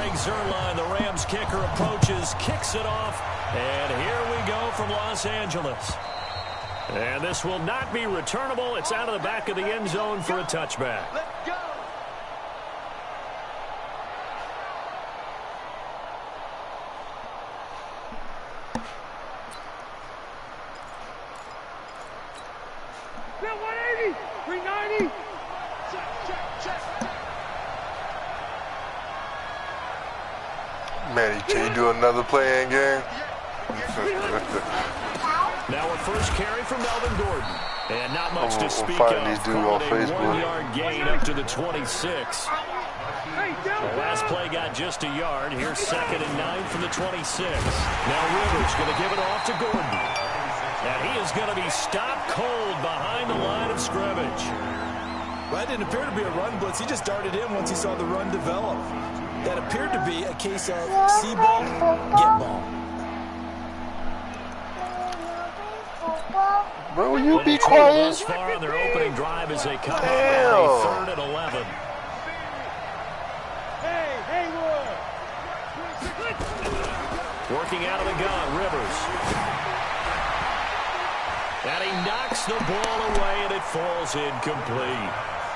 Greg Zuerlein, the Rams kicker, approaches, kicks it off, and here we go from Los Angeles. And this will not be returnable. It's out of the back of the end zone for a touchback. Let's go. Manny, can you do another play-in game? Now a first carry from Melvin Gordon. And not much to speak of. These dudes on Facebook. A 1-yard gain up to the 26. The last play got just a yard. Here's 2nd and 9 from the 26. Now Rivers going to give it off to Gordon. And he is going to be stopped cold behind the line of scrimmage. Well, that didn't appear to be a run blitz. He just darted in once he saw the run develop. That appeared to be a case of see ball, get ball. Bro, will you be quiet? Thus far on their opening drive as they come Damn. out 3rd and 11. Working out of the gun, Rivers. And he knocks the ball away, and it falls incomplete.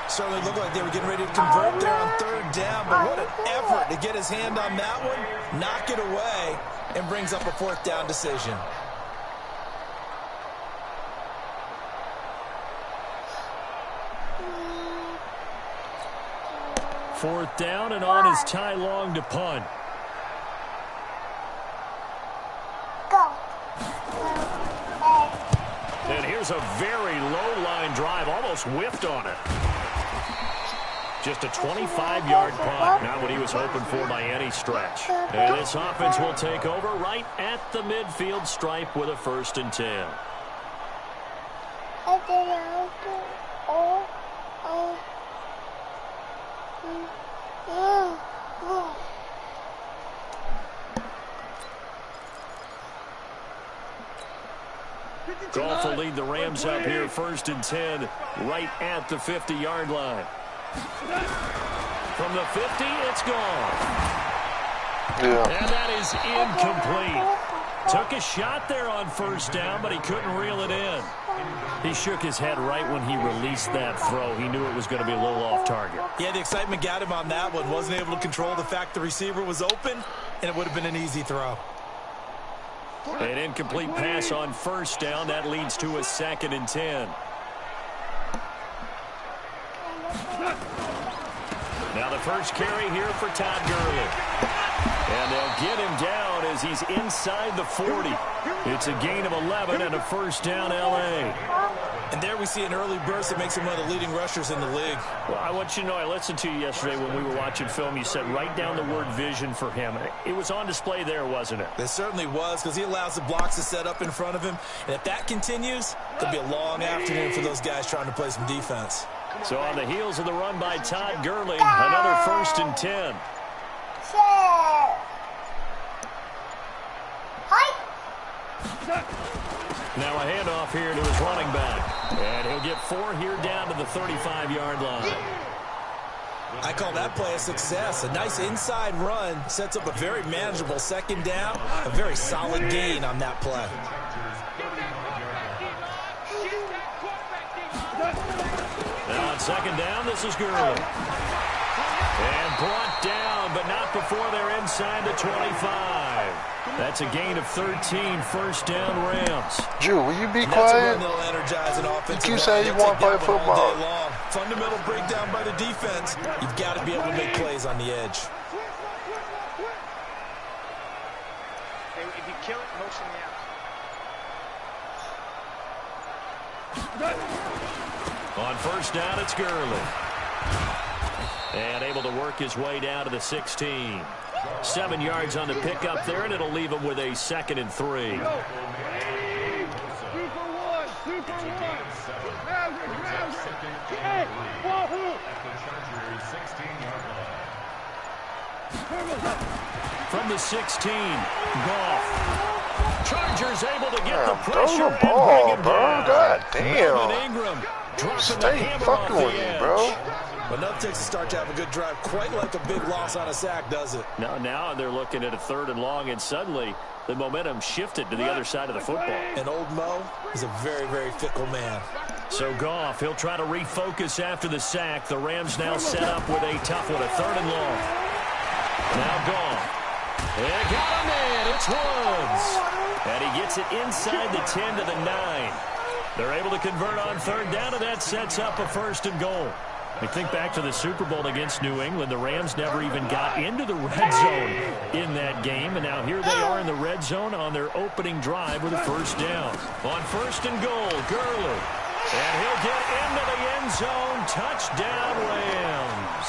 Certainly looked like they were getting ready to convert there on 3rd down, but what an effort to get his hand on that one, knock it away, and brings up a 4th down decision. Fourth down, and on is Ty Long to punt. And here's a very low-line drive, almost whiffed on it. Just a 25-yard punt, not what he was hoping for by any stretch. And this offense will take over right at the midfield stripe with a 1st and 10. Goff will lead the Rams up here, 1st and 10, right at the 50-yard line. From the 50, it's gone. Yeah. And that is incomplete. Took a shot there on 1st down, but he couldn't reel it in. He shook his head right when he released that throw. He knew it was going to be a little off target. Yeah, the excitement got him on that one. Wasn't able to control the fact the receiver was open, and it would have been an easy throw. An incomplete pass on 1st down. That leads to a 2nd and 10. Now the first carry here for Todd Gurley. And they'll get him down as he's inside the 40. It's a gain of 11 and a 1st down L.A. And there we see an early burst that makes him one of the leading rushers in the league. Well, I want you to know, I listened to you yesterday when we were watching film. You said write down the word vision for him. It was on display there, wasn't it? It certainly was, because he allows the blocks to set up in front of him. And if that continues, there'll be a long afternoon for those guys trying to play some defense. So on the heels of the run by Todd Gurley, another 1st and 10. Now a handoff here to his running back. And he'll get 4 here down to the 35-yard line. I call that play a success. A nice inside run sets up a very manageable 2nd down. A very solid gain on that play. Now on 2nd down, this is Gurley. And brought down, but not before they're inside the 25. That's a gain of 13, 1st down Rams. Drew, will you be That's quiet? a run that'll energize an offensive You say you line. want to They'll play take that one all football. day long. Fundamental breakdown by the defense. You've got to be able to make plays on the edge. If you kill it, motion me out. On 1st down, it's Gurley. And able to work his way down to the 16. 7 yards on the pickup there, and it'll leave him with a 2nd and 3. 2 for 1. 2 for 1. Hey, Wahoo! From the 16, Goff. Chargers able to get the Throw pressure the ball, and bring him bro. down. God Melvin damn. Ingram dropping the Stay hammer fucking off with the me, edge. bro. But enough takes a start to have a good drive, quite like a big loss on a sack, does it? Now they're looking at a 3rd and long, and suddenly the momentum shifted to the other side of the football. And old Mo is a very, very fickle man. So Goff, he'll try to refocus after the sack. The Rams now set up with a tough one, a 3rd and long. Now Goff. They got him in. It's Woods. And he gets it inside the 10 to the 9. They're able to convert on 3rd down, and that sets up a 1st and goal. We think back to the Super Bowl against New England. The Rams never even got into the red zone in that game, and now here they are in the red zone on their opening drive with a 1st down. On 1st and goal, Gurley. And he'll get into the end zone. Touchdown, Rams.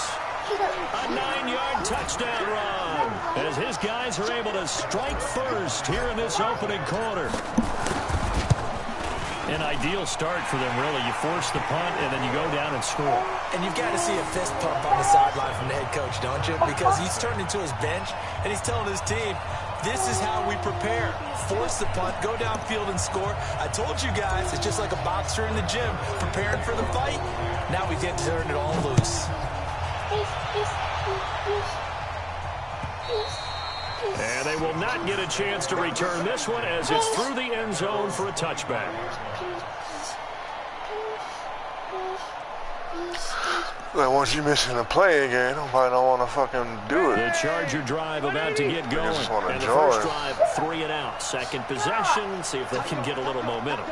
A 9-yard touchdown run as his guys are able to strike first here in this opening quarter. An ideal start for them, really. You force the punt, and then you go down and score. And you've got to see a fist pump on the sideline from the head coach, don't you? Because he's turned into his bench, and he's telling his team, this is how we prepare. Force the punt, go downfield and score. I told you guys, it's just like a boxer in the gym, preparing for the fight. Now we get to turn it all loose. And they will not get a chance to return this one as it's through the end zone for a touchback. Like, once you missing a play again, nobody don't want to fucking do it. The Charger drive about to get going. And the first drive, 3 and out. Second possession, see if they can get a little momentum.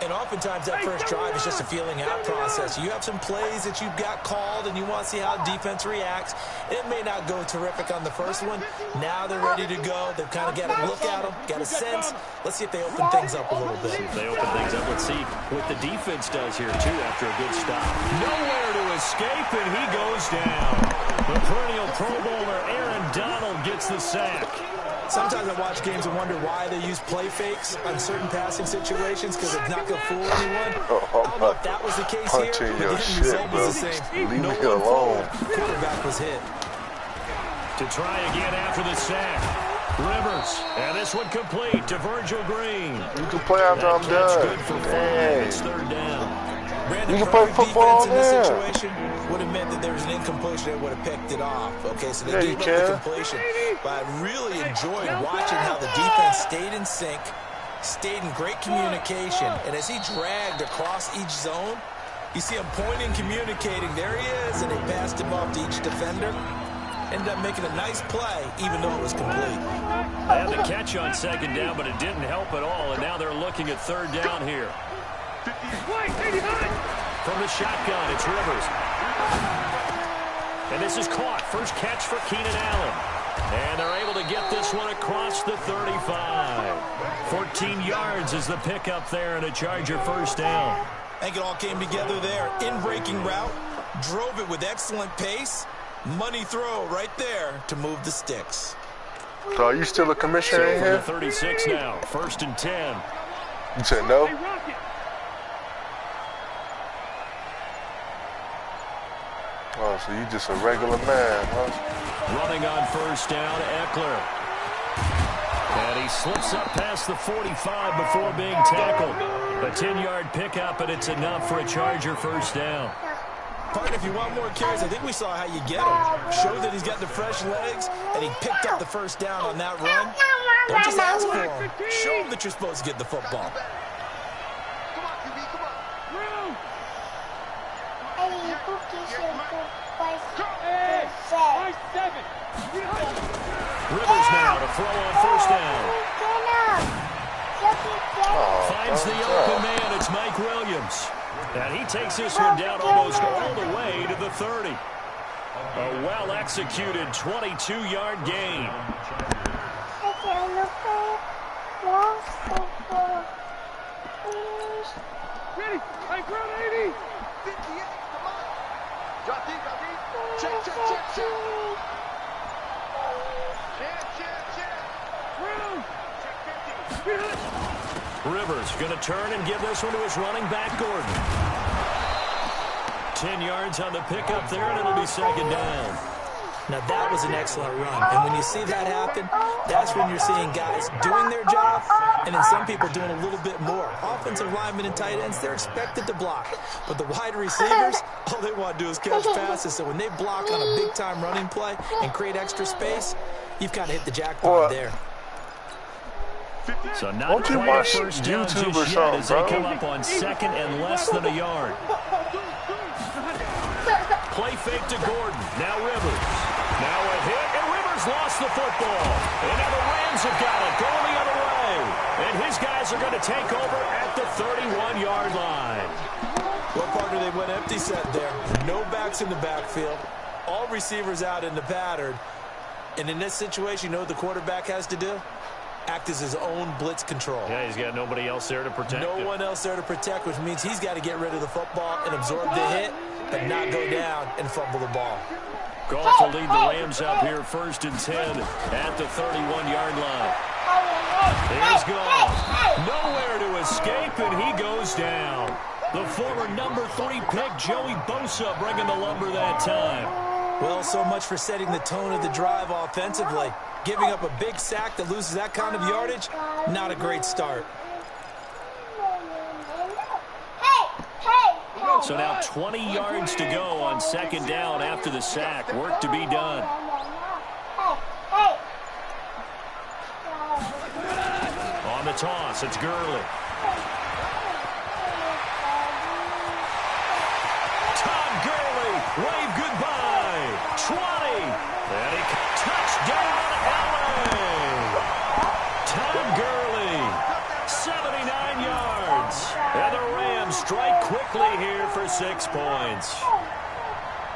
And oftentimes that first drive is just a feeling out process. You have some plays that you've got called and you want to see how defense reacts. It may not go terrific on the first one. Now they're ready to go. They've kind of got a look at them, got a sense. Let's see if they open things up a little bit. If they open things up, let's see what the defense does here, too, after a good stop. Nowhere to escape, and he goes down. The perennial Pro Bowler Aaron Donald gets the sack. Sometimes I watch games and wonder why they use play fakes on certain passing situations because it's not going to fool anyone. I don't know if that was the case here, but the end result was the same. Leave me alone. Quarterback was hit. To try again after the sack. Rivers, and this one complete to Virgil Green. You can play after I'm done. Good for 5. It's 3rd down. Brandon, you can play football in this situation would have meant that there was an incompletion that would have picked it off. Okay, so they gave up the completion. But I really enjoyed watching how the defense stayed in sync, stayed in great communication, and as he dragged across each zone, you see him pointing, communicating. There he is, and they passed him off to each defender. Ended up making a nice play, even though it was complete. They had the catch on 2nd down, but it didn't help at all, and now they're looking at 3rd down here. From the shotgun, it's Rivers. And this is caught. First catch for Keenan Allen. And they're able to get this one across the 35. 14 yards is the pickup there and a Charger 1st down. I think it all came together there. In-breaking route. Drove it with excellent pace. Money throw right there to move the sticks. So are you still a commissioner in So here? 36 now. 1st and 10. You said no? Oh, so you just a regular man, huh? Running on 1st down, Eckler. And he slips up past the 45 before being tackled. A 10-yard pickup, and it's enough for a Charger 1st down. Partner, if you want more carries, I think we saw how you get him. Show that he's got the fresh legs, and he picked up the 1st down on that run. Don't just ask for him. Show him that you're supposed to get the football. Rivers now to throw on 1st down. Finds the open man. It's Mike Williams. And he takes this one down almost all the way to the 30. A well-executed 22-yard gain. Ready? I ground 80. 58, come on. Drop deep. Check. Check. Ground. Check 50. Rivers going to turn and give this one to his running back, Gordon. 10 yards on the pickup there, and it'll be 2nd down. Now, that was an excellent run. And when you see that happen, that's when you're seeing guys doing their job and then some people doing a little bit more. Offensive linemen and tight ends, they're expected to block. But the wide receivers, all they want to do is catch passes. So when they block on a big-time running play and create extra space, you've kind of hit the jackpot there. So not quite a first down just yet as they come up on second and less than a yard. Play fake to Gordon. Now Rivers. Now a hit, and Rivers lost the football. And now the Rams have got it going the other way. And his guys are going to take over at the 31-yard line. Well, partner, they went empty set there. No backs in the backfield. All receivers out in the pattern. And in this situation, you know what the quarterback has to do? Act as his own blitz control. Yeah, he's got nobody else there to protect him. No one else there to protect, which means he's got to get rid of the football and absorb the hit, but not go down and fumble the ball. Goff will lead the Rams up here 1st and 10 at the 31-yard line. Here's Goff. Nowhere to escape, and he goes down. The former number 3 pick, Joey Bosa, bringing the lumber that time. Well, so much for setting the tone of the drive offensively. Giving up a big sack that loses that kind of yardage, not a great start. So now 20 yards to go on 2nd down after the sack. Work to be done. On the toss, it's Gurley. Todd Gurley, wave goodbye. 20. And he touchdown, LA. Todd Gurley, 79 yards. And the Rams strike quickly here for 6 points.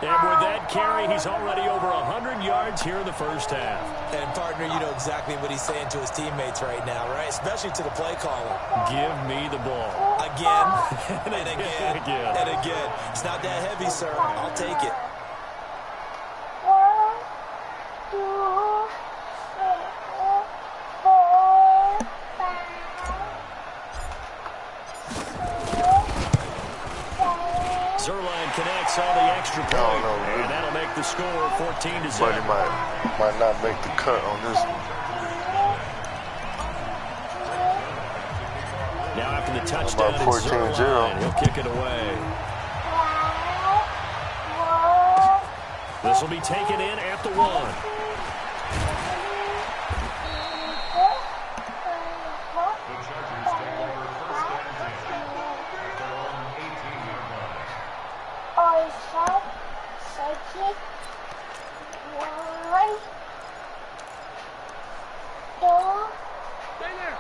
And with that carry, he's already over 100 yards here in the first half. And, partner, you know exactly what he's saying to his teammates right now, right? Especially to the play caller. Give me the ball. Again, and again, and again. It's not that heavy, sir. I'll take it. 1, 2, 3, 4, 5. Zerline connects on the extra point, and that'll make the score 14-7. But he might not make the cut on this one. Now after the touchdown, about 14-0. He'll kick it away. This will be taken in at the 1.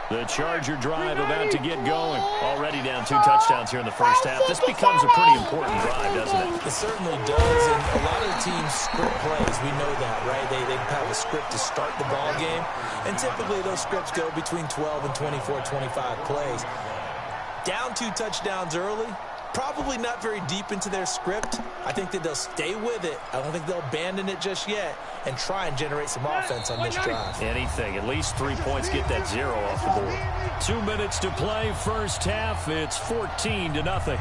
The Charger drive about to get going. Already down 2 touchdowns here in the first half. This becomes a pretty important drive, doesn't it? It certainly does, and a lot of the teams script plays. We know that, right? They have a script to start the ball game, and typically those scripts go between 12 and 24, 25 plays. Down 2 touchdowns early, probably not very deep into their script. I think that they'll stay with it. I don't think they'll abandon it just yet and try and generate some offense on this drive. Anything. At least 3 points, get that 0 off the board. 2 minutes to play first half. It's 14-0.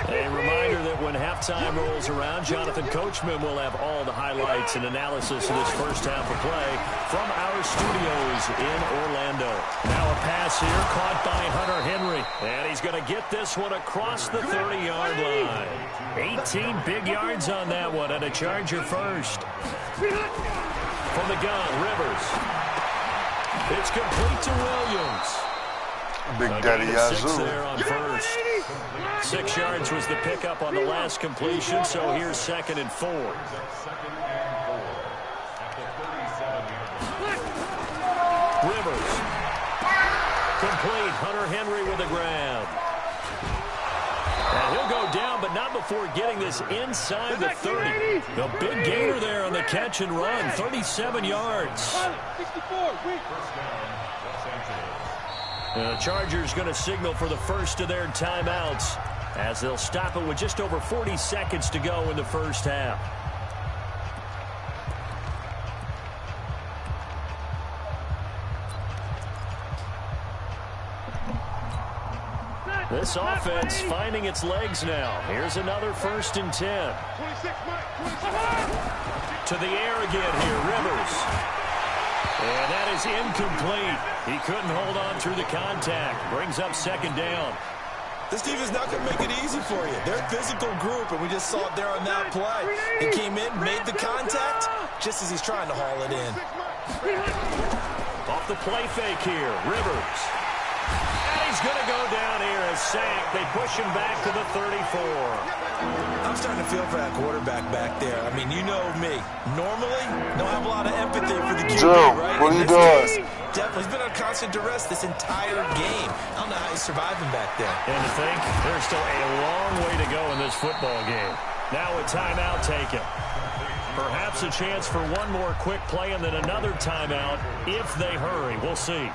A reminder that when halftime rolls around, Jonathan Coachman will have all the highlights and analysis of this first half of play from our studios in Orlando. Now a pass here caught by Hunter Henry. And he's going to get this one across the 30-yard line. 18 big yards on that one, and a Charger first. From the gun, Rivers. It's complete to Williams. Big Daddy Yazoo. There on first. 6 yards was the pickup on the last completion, so here's 2nd and 4. Rivers. Complete. Hunter Henry with a grab. And he'll go down, but not before getting this inside the 30. The big gainer there on the catch and run. 37 yards. The Chargers going to signal for the first of their timeouts as they'll stop it with just over 40 seconds to go in the first half. This offense finding its legs now. Here's another 1st and 10. To the air again here, Rivers. And that is incomplete. He couldn't hold on through the contact. Brings up 2nd down. This defense is not going to make it easy for you. They're a physical group, and we just saw it there on that play. He came in, made the contact, just as he's trying to haul it in. Off the play fake here, Rivers. And he's going to go down here as sacked. They push him back to the 34. I'm starting to feel for that quarterback back there. I mean, you know me. Normally, don't have a lot of empathy for the QB, Joe, right? what are you doing? Definitely. He's been on constant duress this entire game. I don't know how he's surviving back there. And to think, there's still a long way to go in this football game. Now a timeout taken. Perhaps a chance for one more quick play and then another timeout if they hurry. We'll see.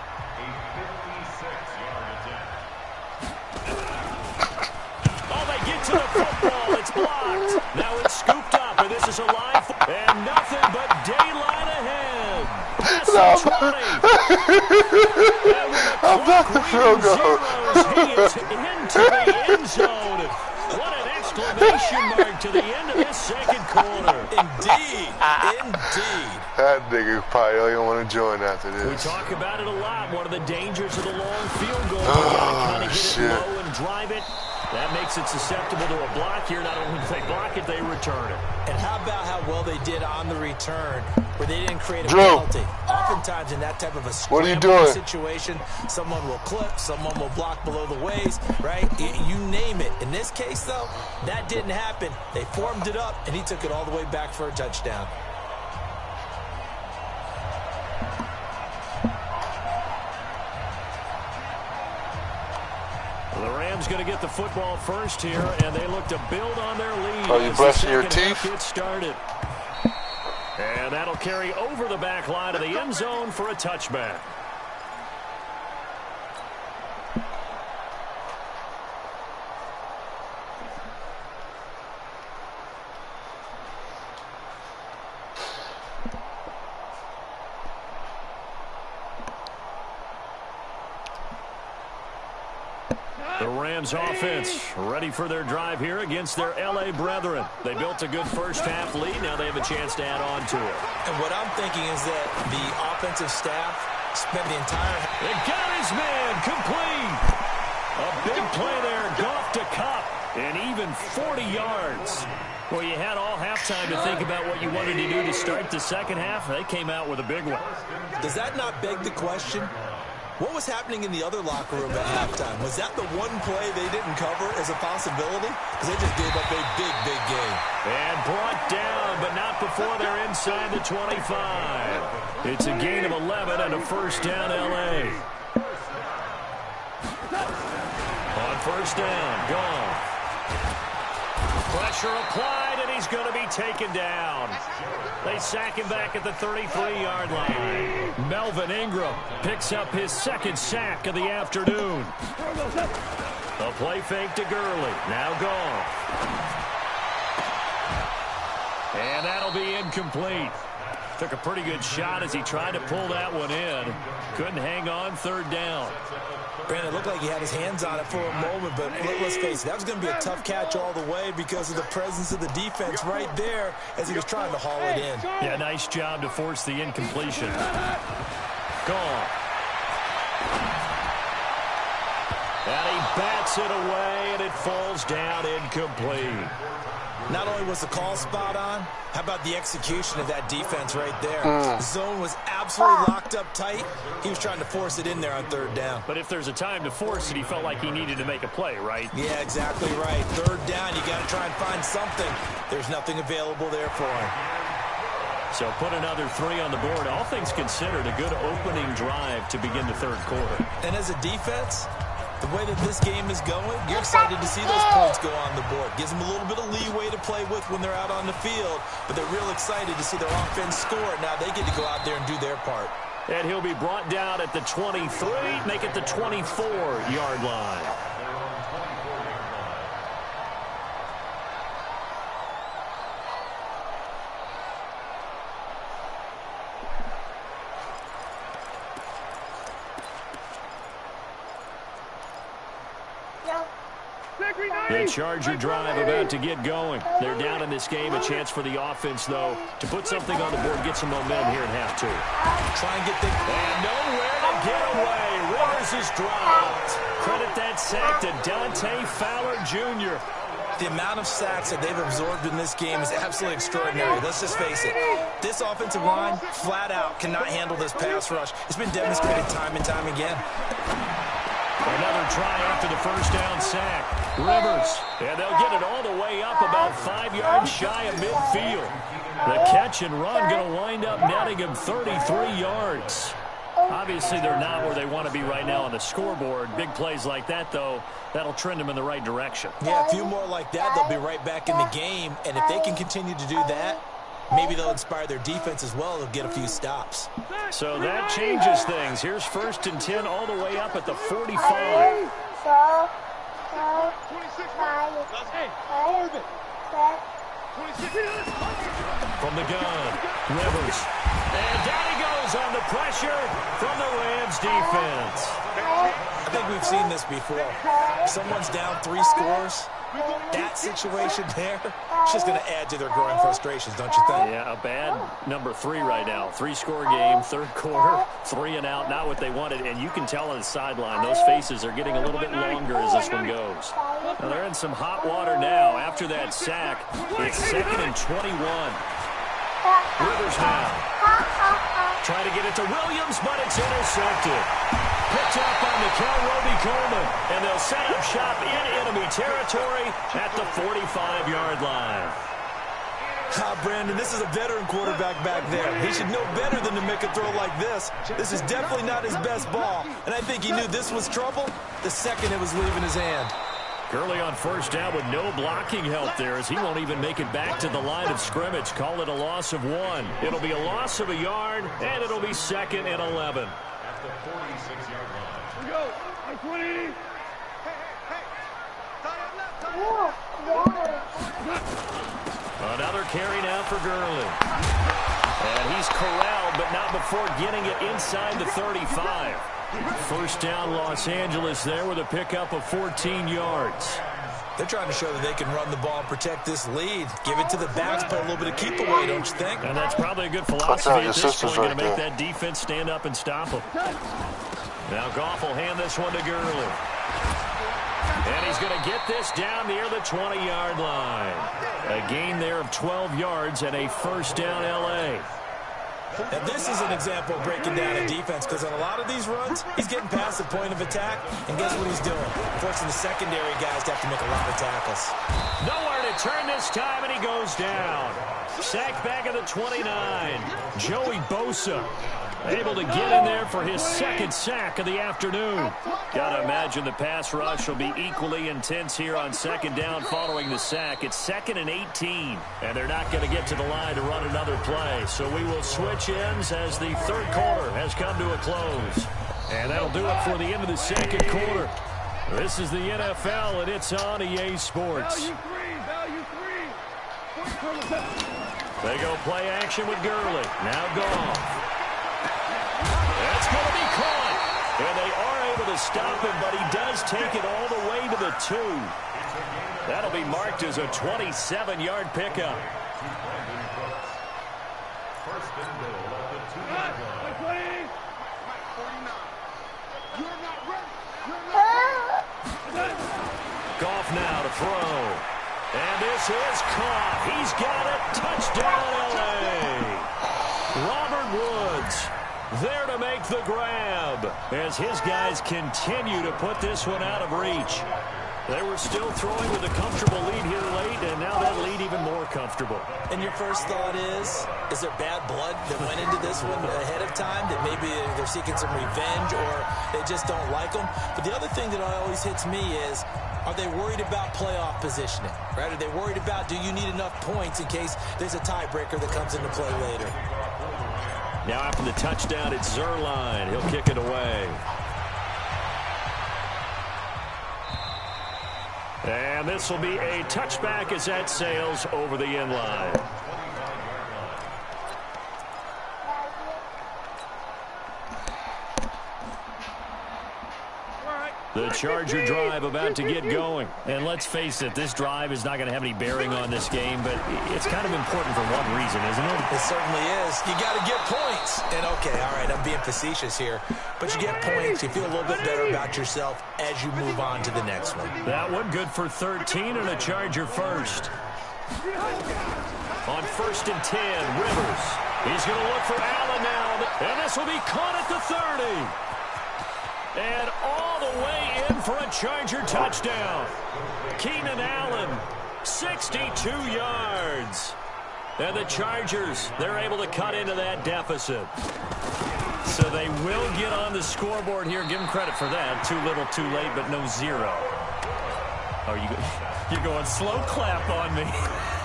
Oh, they get to the football. It's blocked. Now it's scooped up, and this is a line. And nothing but daylight ahead. Past the 20. I'm about to field goal. He is into the end zone. What an exclamation mark to the end of this 2nd quarter. Indeed. Indeed. That nigga probably don't want to join after this. We talk about it a lot. One of the dangers of the long field goal. You gotta kind of hit it low and drive it. That makes it susceptible to a block here. Not only do they block it, they return it. And how about how well they did on the return, where they didn't create a penalty? Oftentimes in that type of a scrambling situation, someone will clip, someone will block below the waist, right? You name it. In this case, though, that didn't happen. They formed it up, and he took it all the way back for a touchdown. The Rams going to get the football first here, and they look to build on their lead. Are you brushing your teeth? Get started. And that'll carry over the back line of the end zone for a touchback. The Rams offense ready for their drive here against their L.A. brethren. They built a good first half lead. Now they have a chance to add on to it. And what I'm thinking is that the offensive staff spent the entire... They got his man complete. A big play there. Goff to Kupp. And even 40 yards. Well, you had all halftime to think about what you wanted to do to start the 2nd half. They came out with a big one. Does that not beg the question? What was happening in the other locker room at halftime? Was that the one play they didn't cover as a possibility? Because they just gave up a big, big game. And brought down, but not before they're inside the 25. It's a gain of 11 and a 1st down, L.A. On 1st down, gone. Pressure applied, and he's going to be taken down. They sack him back at the 33-yard line. Melvin Ingram picks up his 2nd sack of the afternoon. A play fake to Gurley. Now gone. And that'll be incomplete. Took a pretty good shot as he tried to pull that one in. Couldn't hang on, 3rd down. Brandon, it looked like he had his hands on it for a moment, but let's face it, that was going to be a tough catch all the way because of the presence of the defense right there as he was trying to haul it in. Yeah, nice job to force the incompletion. Gone. And he bats it away, and it falls down incomplete. Not only was the call spot on, how about the execution of that defense right there? The zone was absolutely locked up tight. He was trying to force it in there on 3rd down. But if there's a time to force it, he felt like he needed to make a play, right? Yeah, exactly right. 3rd down, you got to try and find something. There's nothing available there for him. So put another 3 on the board. All things considered, a good opening drive to begin the 3rd quarter. And as a defense, the way that this game is going, you're excited to see those points go on the board. Gives them a little bit of leeway to play with when they're out on the field, but they're real excited to see their offense score. Now they get to go out there and do their part. And he'll be brought down at the 23, make it the 24-yard line. No. The Charger drive about to get going. They're down in this game. A chance for the offense, though, to put something on the board, get some momentum here in half 2. Try and get the... And nowhere to get away. Rivers is dropped. Credit that sack to Dante Fowler Jr. The amount of sacks that they've absorbed in this game is absolutely extraordinary. Let's just face it. This offensive line, flat out, cannot handle this pass rush. It's been demonstrated time and time again. Another try after the first down sack. Rivers, and they'll get it all the way up about 5 yards shy of midfield. The catch and run going to wind up netting him 33 yards. Obviously, they're not where they want to be right now on the scoreboard. Big plays like that, though, that'll trend them in the right direction. Yeah, a few more like that, they'll be right back in the game. And if they can continue to do that, maybe they'll inspire their defense as well. They'll get a few stops. So that changes things. Here's 1st and 10 all the way up at the 45. From the gun, Rivers. And down he goes on the pressure from the Rams defense. I think we've seen this before. Someone's down 3 scores. That situation there, it's just going to add to their growing frustrations, don't you think? Yeah, a bad number 3 right now. 3-score game, 3rd quarter, 3 and out, not what they wanted. And you can tell on the sideline, those faces are getting a little bit longer as this one goes. Now they're in some hot water now. After that sack, it's 2nd and 21. Rivers now. Trying to get it to Williams, but it's intercepted. Picked up on the Roby Coleman, and they'll set up shop in enemy territory at the 45-yard line. Brandon, this is a veteran quarterback back there. He should know better than to make a throw like this. This is definitely not his best ball, and I think he knew this was trouble the second it was leaving his hand. Gurley on 1st down with no blocking help there as he won't even make it back to the line of scrimmage. Call it a loss of 1. It'll be a loss of a yard, and it'll be 2nd and 11. At the 46-yard line. Here we go. 20. Another carry now for Gurley. And he's corralled, but not before getting it inside the 35. 1st down Los Angeles there with a pickup of 14 yards. They're trying to show that they can run the ball and protect this lead. Give it to the backs, play a little bit of keep away, don't you think? And that's probably a good philosophy at this point, going to make that defense stand up and stop them. Now Goff will hand this one to Gurley. And he's going to get this down near the 20-yard line. A gain there of 12 yards and a 1st down L.A. Now, this is an example of breaking down a defense because on a lot of these runs, he's getting past the point of attack, and guess what he's doing? Forcing the secondary guys to have to make a lot of tackles. Nowhere to turn this time, and he goes down. Sacked back at the 29. Joey Bosa able to get in there for his 2nd sack of the afternoon. Got to imagine the pass rush will be equally intense here on 2nd down following the sack. It's 2nd and 18, and they're not going to get to the line to run another play. So we will switch ends as the 3rd quarter has come to a close. And that'll do it for the end of the 2nd quarter. This is the NFL, and it's on EA Sports. Value three. They go play action with Gurley. Now Goff. That's going to be caught. And they are able to stop him, but he does take it all the way to the 2. That'll be marked as a 27-yard pickup. Goff now to throw. And this is caught. He's got it. Touchdown, L.A. Robert Woods there to make the grab as his guys continue to put this one out of reach. They were still throwing with a comfortable lead here late, and now that lead even more comfortable. And your first thought is there bad blood that went into this one ahead of time, that maybe they're seeking some revenge or they just don't like them? But the other thing that always hits me is, are they worried about playoff positioning? Right? Are they worried about, do you need enough points in case there's a tiebreaker that comes into play later? Now after the touchdown, it's Zuerlein. He'll kick it away. And this will be a touchback as that sails over the end line. The Charger drive about to get going. And let's face it, this drive is not going to have any bearing on this game, but it's kind of important for one reason, isn't it? It certainly is. You got to get points. And, okay, all right, I'm being facetious here, but you get points. You feel a little bit better about yourself as you move on to the next one. That one good for 13 and a Charger first. On 1st and 10, Rivers. He's going to look for Allen now, and this will be caught at the 30. And all the way in for a Charger touchdown. Keenan Allen, 62 yards. And the Chargers, they're able to cut into that deficit. So they will get on the scoreboard here. Give them credit for that. Too little, too late, but no zero. Oh, you're going slow clap on me.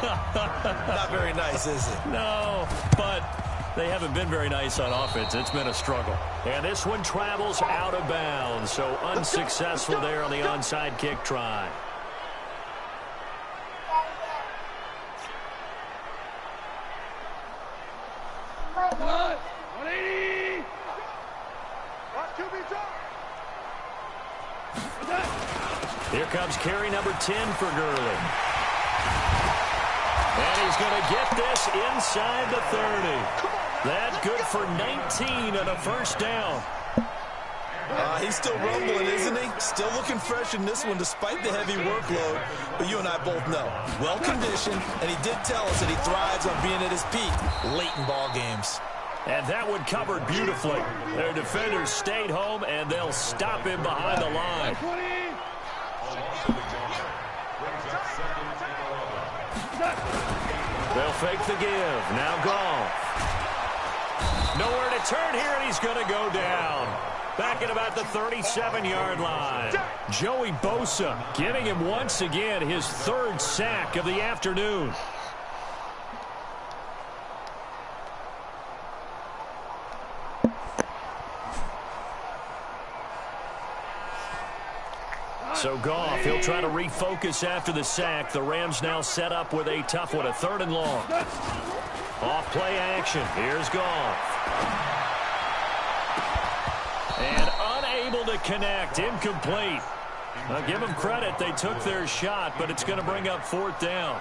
Not very nice, is it? No, but they haven't been very nice on offense. It's been a struggle. And this one travels out of bounds, so unsuccessful there on the onside kick try. Here comes carry number 10 for Gurley. And he's going to get this inside the 30. That's good for 19 and a first down. He's still rumbling, isn't he? Still looking fresh in this one despite the heavy workload. But you and I both know, well-conditioned, and he did tell us that he thrives on being at his peak late in ball games. And that one covered beautifully. Their defenders stayed home, and they'll stop him behind the line. They'll fake the give. Now Goff. Nowhere to turn here, and he's going to go down. Back at about the 37-yard line. Joey Bosa giving him once again his 3rd sack of the afternoon. So Goff, he'll try to refocus after the sack. The Rams now set up with a tough one, a 3rd and long. Off play action. Here's Goff. And unable to connect. Incomplete. I'll give them credit. They took their shot, but it's going to bring up 4th down.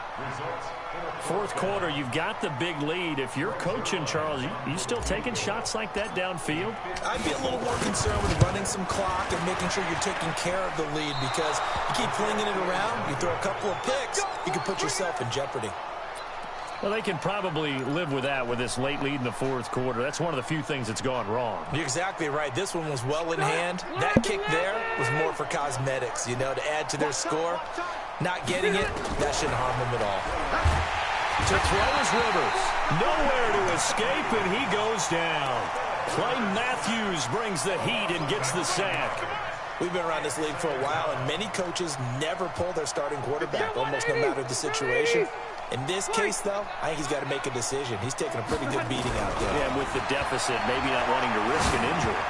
4th quarter, you've got the big lead. If you're coaching, Charles, you still taking shots like that downfield? I'd be a little more concerned with running some clock and making sure you're taking care of the lead, because you keep flinging it around, you throw a couple of picks, you can put yourself in jeopardy. Well, they can probably live with that with this late lead in the 4th quarter. That's one of the few things that's gone wrong. You're exactly right. This one was well in hand. That kick there was more for cosmetics, you know, to add to their score. Not getting it, that shouldn't harm them at all. To throw is Rivers. Nowhere to escape, and he goes down. Clay Matthews brings the heat and gets the sack. We've been around this league for a while, and many coaches never pull their starting quarterback, almost no matter the situation. In this case, though, I think he's got to make a decision. He's taking a pretty good beating out there. Yeah, and with the deficit, maybe not wanting to risk an injury.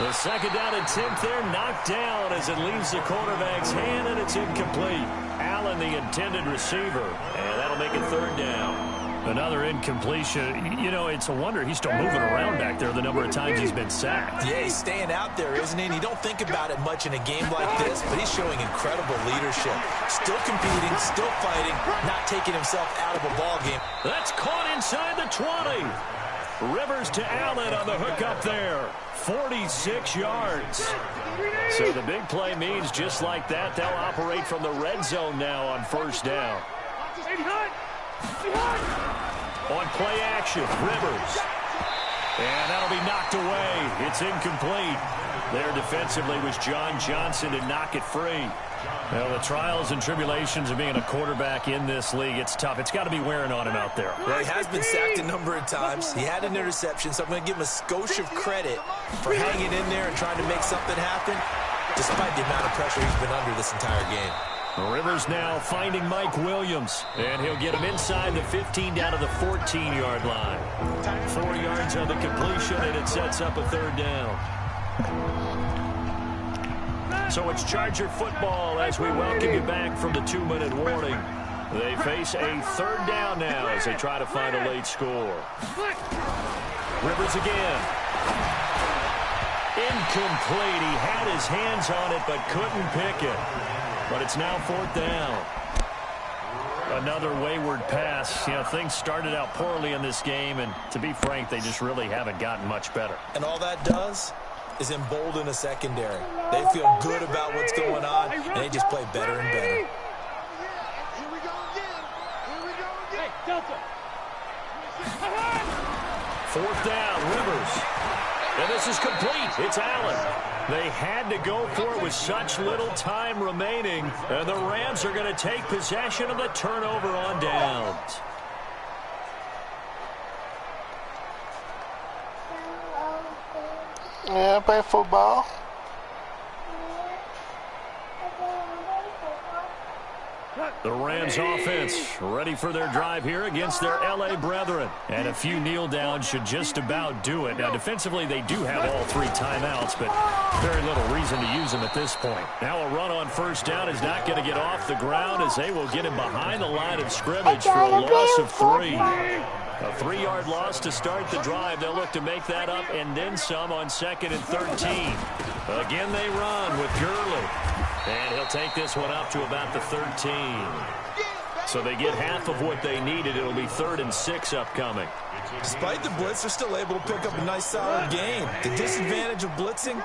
The 2nd down and 10th there, knocked down as it leaves the quarterback's hand, and it's incomplete. Allen, the intended receiver, and that'll make it 3rd down. Another incompletion. You know, it's a wonder he's still moving around back there the number of times he's been sacked. Yeah, he's staying out there, isn't he? And you don't think about it much in a game like this, but he's showing incredible leadership. Still competing, still fighting, not taking himself out of a ball game. That's caught inside the 20. Rivers to Allen on the hook up there. 46 yards. So the big play means just like that, they'll operate from the red zone now on 1st down. On play action, Rivers. And that'll be knocked away. It's incomplete. There defensively was John Johnson to knock it free. Well, the trials and tribulations of being a quarterback in this league, it's tough. It's got to be wearing on him out there. Well, he has been sacked a number of times. He had an interception, so I'm going to give him a skosh of credit for hanging in there and trying to make something happen, despite the amount of pressure he's been under this entire game. Rivers now finding Mike Williams, and he'll get him inside the 15 down to the 14-yard line. 4 yards on the completion, and it sets up a 3rd down. So it's Charger football as we welcome you back from the 2-minute warning. They face a 3rd down now as they try to find a late score. Rivers again. Incomplete. He had his hands on it but couldn't pick it. But it's now 4th down. Another wayward pass. You know, things started out poorly in this game, and to be frank, they just really haven't gotten much better. And all that does is embolden a secondary. They feel good about what's going on, and they just play better and better. Here we go again. Here we go again. Hey, Delta. 4th down, Rivers. And this is complete. It's Allen. They had to go for it with such little time remaining. And the Rams are going to take possession of the turnover on downs. Yeah, I play football. The Rams offense ready for their drive here against their L.A. brethren. And a few kneel downs should just about do it. Now, defensively, they do have all 3 timeouts, but very little reason to use them at this point. Now a run on 1st down is not going to get off the ground as they will get him behind the line of scrimmage for a loss of 3. A 3-yard loss to start the drive. They'll look to make that up and then some on 2nd and 13. Again, they run with Gurley. And he'll take this one up to about the 13. So they get half of what they needed. It'll be 3rd and 6 upcoming. Despite the blitz, they're still able to pick up a nice, solid game. The disadvantage of blitzing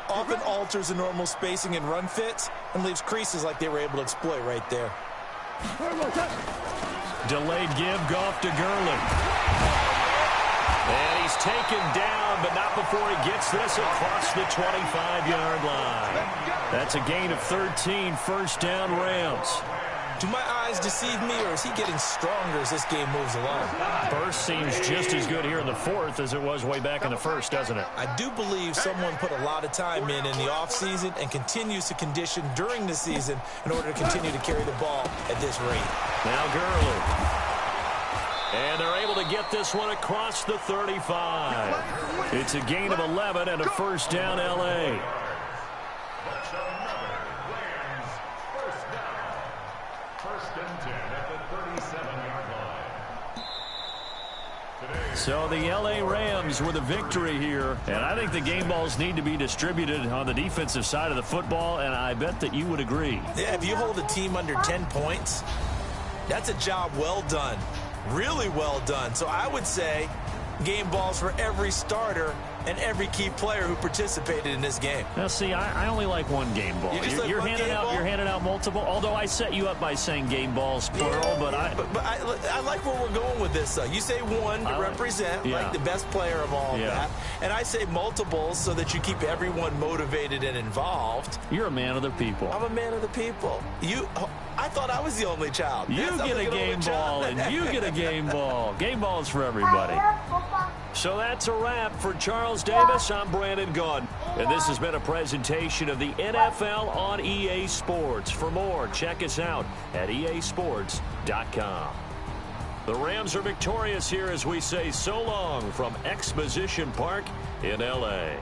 often alters the normal spacing and run fits and leaves creases like they were able to exploit right there. Delayed give, Goff to Gurley. And he's taken down, but not before he gets this across the 25-yard line. That's a gain of 13, 1st down Rams. Do my eyes deceive me, or is he getting stronger as this game moves along? Burst seems just as good here in the 4th as it was way back in the 1st, doesn't it? I do believe someone put a lot of time in the offseason and continues to condition during the season in order to continue to carry the ball at this rate. Now Gurley. And they're able to get this one across the 35. It's a gain of 11 and a 1st down L.A. So the L.A. Rams with a victory here, and I think the game balls need to be distributed on the defensive side of the football, and I bet that you would agree. Yeah, if you hold a team under 10 points, that's a job well done, really well done. So I would say game balls for every starter and every key player who participated in this game. Now, see, I only like one game ball. You're handing out multiple. Although I set you up by saying game balls plural, but I like where we're going with this. You say one to represent like the best player of all of that, and I say multiples so that you keep everyone motivated and involved. You're a man of the people. I'm a man of the people. I thought I was the only child. You get a game ball, and you get a game ball. Game balls for everybody. So that's a wrap for Charles Davis. I'm Brandon Gaudin, and this has been a presentation of the NFL on EA Sports. For more, check us out at easports.com. The Rams are victorious here as we say so long from Exposition Park in L.A.